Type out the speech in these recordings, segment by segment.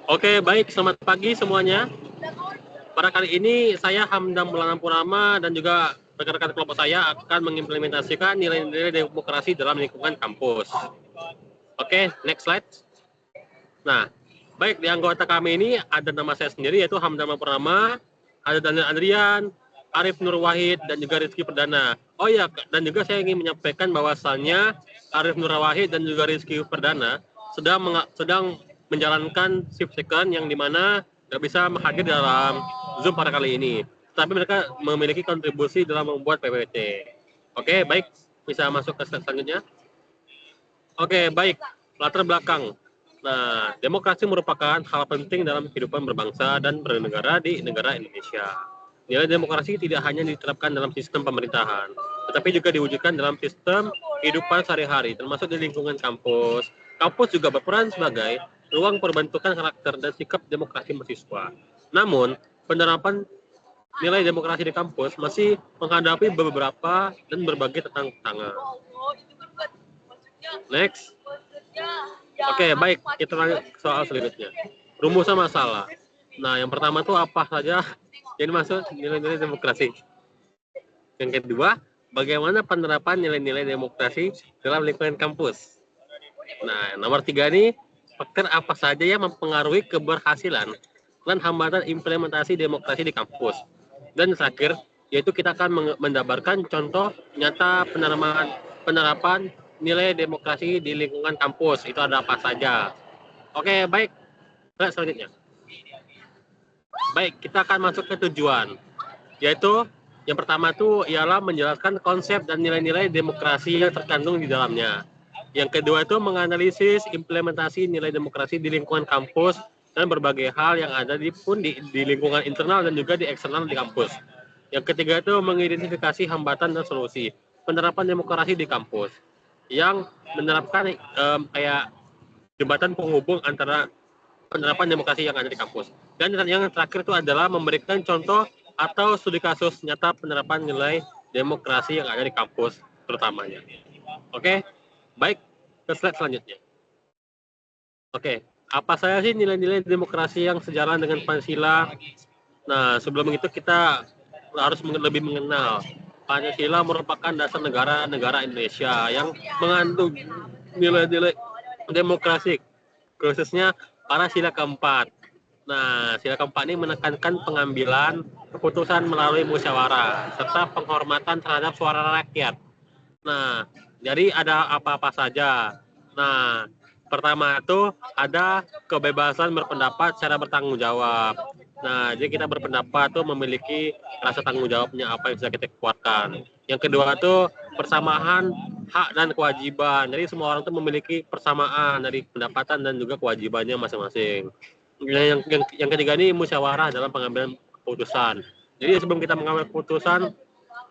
Oke, baik. Selamat pagi semuanya. Pada kali ini saya Hamdam Maulana Purnama dan juga rekan-rekan kelompok saya akan mengimplementasikan nilai-nilai demokrasi dalam lingkungan kampus. Oke, next slide. Nah, baik, di anggota kami ini ada nama saya sendiri yaitu Hamdam Purnama, ada Daniel Andrian, Arif Nur Wahid, dan juga Rizky Perdana. Oh ya, dan juga saya ingin menyampaikan bahwasannya Arif Nur Wahid dan juga Rizky Perdana sedang menjalankan shift second yang dimana nggak bisa hadir dalam Zoom pada kali ini. Tapi mereka memiliki kontribusi dalam membuat PPT. Oke, baik. Bisa masuk ke slide selanjutnya. Oke, baik. Latar belakang. Nah, demokrasi merupakan hal penting dalam kehidupan berbangsa dan bernegara di negara Indonesia. Nilai demokrasi tidak hanya diterapkan dalam sistem pemerintahan, tetapi juga diwujudkan dalam sistem kehidupan sehari-hari, termasuk di lingkungan kampus. Kampus juga berperan sebagai ruang perbentukan karakter dan sikap demokrasi mahasiswa. Namun, penerapan nilai demokrasi di kampus masih menghadapi beberapa dan berbagai tantangan. Next. Oke, baik. Kita lanjut soal selanjutnya. Rumusan masalah. Nah, yang pertama tuh apa saja yang dimaksud nilai-nilai demokrasi. Yang kedua, bagaimana penerapan nilai-nilai demokrasi dalam lingkungan kampus. Nah, nomor 3 nih, faktor apa saja yang mempengaruhi keberhasilan dan hambatan implementasi demokrasi di kampus. Dan terakhir, yaitu kita akan menjabarkan contoh nyata penerapan nilai demokrasi di lingkungan kampus. Itu ada apa saja. Oke, baik. Nah, selanjutnya. Baik, kita akan masuk ke tujuan. Yaitu yang pertama itu ialah menjelaskan konsep dan nilai-nilai demokrasi yang terkandung di dalamnya. Yang kedua itu menganalisis implementasi nilai demokrasi di lingkungan kampus dan berbagai hal yang ada di lingkungan internal dan juga di eksternal di kampus. Yang ketiga itu mengidentifikasi hambatan dan solusi penerapan demokrasi di kampus yang menerapkan kayak jembatan penghubung antara penerapan demokrasi yang ada di kampus. Dan yang terakhir itu adalah memberikan contoh atau studi kasus nyata penerapan nilai demokrasi yang ada di kampus terutamanya. Oke, baik, ke slide selanjutnya. Oke, apa saja sih nilai-nilai demokrasi yang sejalan dengan Pancasila? Nah, sebelum itu kita harus lebih mengenal Pancasila merupakan dasar negara Indonesia yang mengandung nilai-nilai demokrasi, khususnya para sila keempat. Nah, sila keempat ini menekankan pengambilan keputusan melalui musyawarah serta penghormatan terhadap suara rakyat. Nah, jadi ada apa-apa saja. Nah, pertama itu ada kebebasan berpendapat secara bertanggung jawab. Nah, jadi kita berpendapat tuh memiliki rasa tanggung jawabnya apa yang bisa kita keluarkan. Yang kedua itu persamaan hak dan kewajiban. Jadi semua orang tuh memiliki persamaan dari pendapatan dan juga kewajibannya masing-masing. Yang ketiga ini musyawarah dalam pengambilan keputusan. Jadi sebelum kita mengambil keputusan,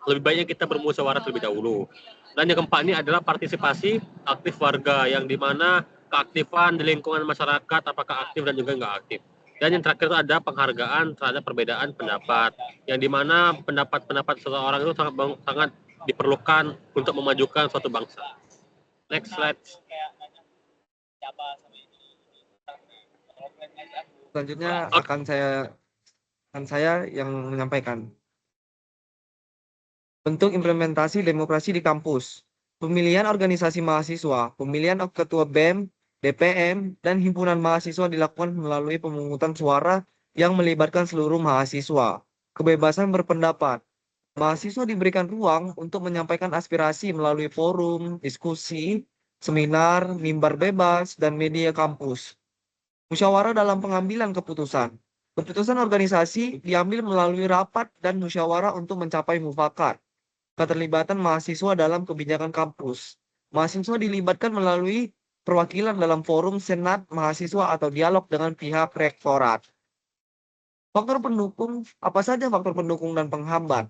lebih baiknya kita bermusyawarah terlebih dahulu. Dan yang keempat ini adalah partisipasi aktif warga, yang dimana keaktifan di lingkungan masyarakat apakah aktif dan juga nggak aktif. Dan yang terakhir itu ada penghargaan terhadap perbedaan pendapat, yang dimana pendapat-pendapat seseorang itu sangat diperlukan untuk memajukan suatu bangsa. Next slide. Selanjutnya Oke. akan saya yang menyampaikan. Bentuk implementasi demokrasi di kampus. Pemilihan organisasi mahasiswa, pemilihan ketua BEM, DPM, dan himpunan mahasiswa dilakukan melalui pemungutan suara yang melibatkan seluruh mahasiswa. Kebebasan berpendapat. Mahasiswa diberikan ruang untuk menyampaikan aspirasi melalui forum, diskusi, seminar, mimbar bebas, dan media kampus. Musyawarah dalam pengambilan keputusan. Keputusan organisasi diambil melalui rapat dan musyawarah untuk mencapai mufakat. Keterlibatan mahasiswa dalam kebijakan kampus. Mahasiswa dilibatkan melalui perwakilan dalam forum senat mahasiswa atau dialog dengan pihak rektorat. Faktor pendukung, apa saja faktor pendukung dan penghambat?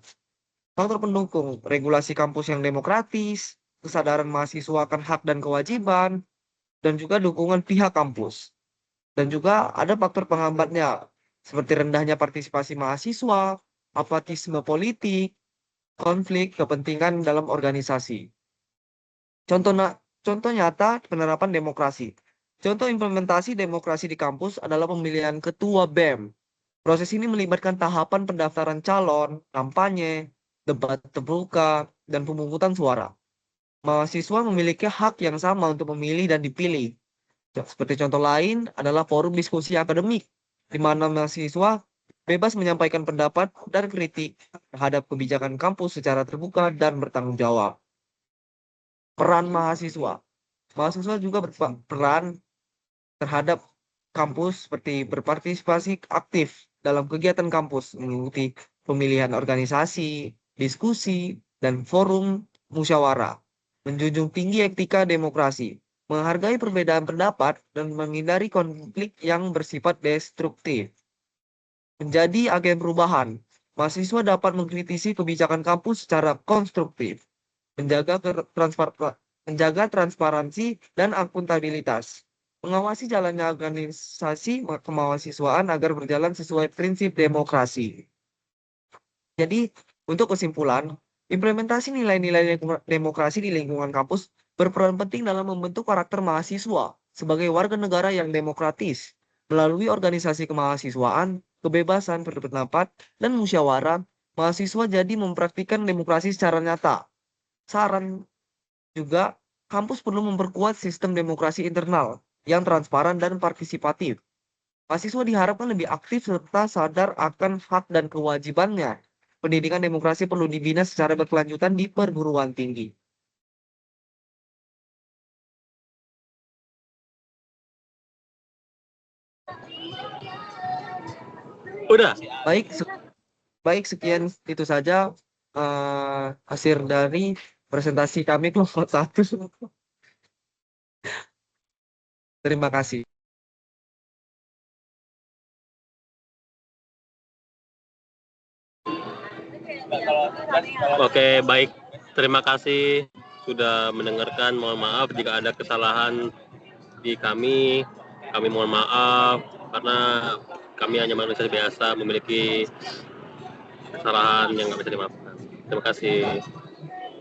Faktor pendukung, regulasi kampus yang demokratis, kesadaran mahasiswa akan hak dan kewajiban, dan juga dukungan pihak kampus. Dan juga ada faktor penghambatnya, seperti rendahnya partisipasi mahasiswa, apatisme politik, konflik kepentingan dalam organisasi. Contoh nyata penerapan demokrasi. Contoh implementasi demokrasi di kampus adalah pemilihan ketua BEM. Proses ini melibatkan tahapan pendaftaran calon, kampanye, debat terbuka, dan pemungutan suara. Mahasiswa memiliki hak yang sama untuk memilih dan dipilih. Seperti contoh lain adalah forum diskusi akademik, di mana mahasiswa bebas menyampaikan pendapat dan kritik terhadap kebijakan kampus secara terbuka dan bertanggung jawab. Peran mahasiswa. Mahasiswa juga berperan terhadap kampus seperti berpartisipasi aktif dalam kegiatan kampus, mengikuti pemilihan organisasi, diskusi, dan forum musyawarah, menjunjung tinggi etika demokrasi, menghargai perbedaan pendapat, dan menghindari konflik yang bersifat destruktif. Menjadi agen perubahan, mahasiswa dapat mengkritisi kebijakan kampus secara konstruktif, menjaga transparansi dan akuntabilitas, mengawasi jalannya organisasi kemahasiswaan agar berjalan sesuai prinsip demokrasi. Jadi, untuk kesimpulan, implementasi nilai-nilai demokrasi di lingkungan kampus berperan penting dalam membentuk karakter mahasiswa sebagai warga negara yang demokratis. Melalui organisasi kemahasiswaan, kebebasan berpendapat, dan musyawarah, mahasiswa jadi mempraktikkan demokrasi secara nyata. Saran juga, kampus perlu memperkuat sistem demokrasi internal yang transparan dan partisipatif. Mahasiswa diharapkan lebih aktif serta sadar akan hak dan kewajibannya. Pendidikan demokrasi perlu dibina secara berkelanjutan di perguruan tinggi. Udah. Baik, sekian itu saja hasil dari presentasi kami kelompok 1. Terima kasih. Oke, baik. Terima kasih sudah mendengarkan. Mohon maaf jika ada kesalahan di kami. Kami mohon maaf karena kami hanya manusia biasa memiliki kesalahan yang nggak bisa dimaafkan. Terima kasih.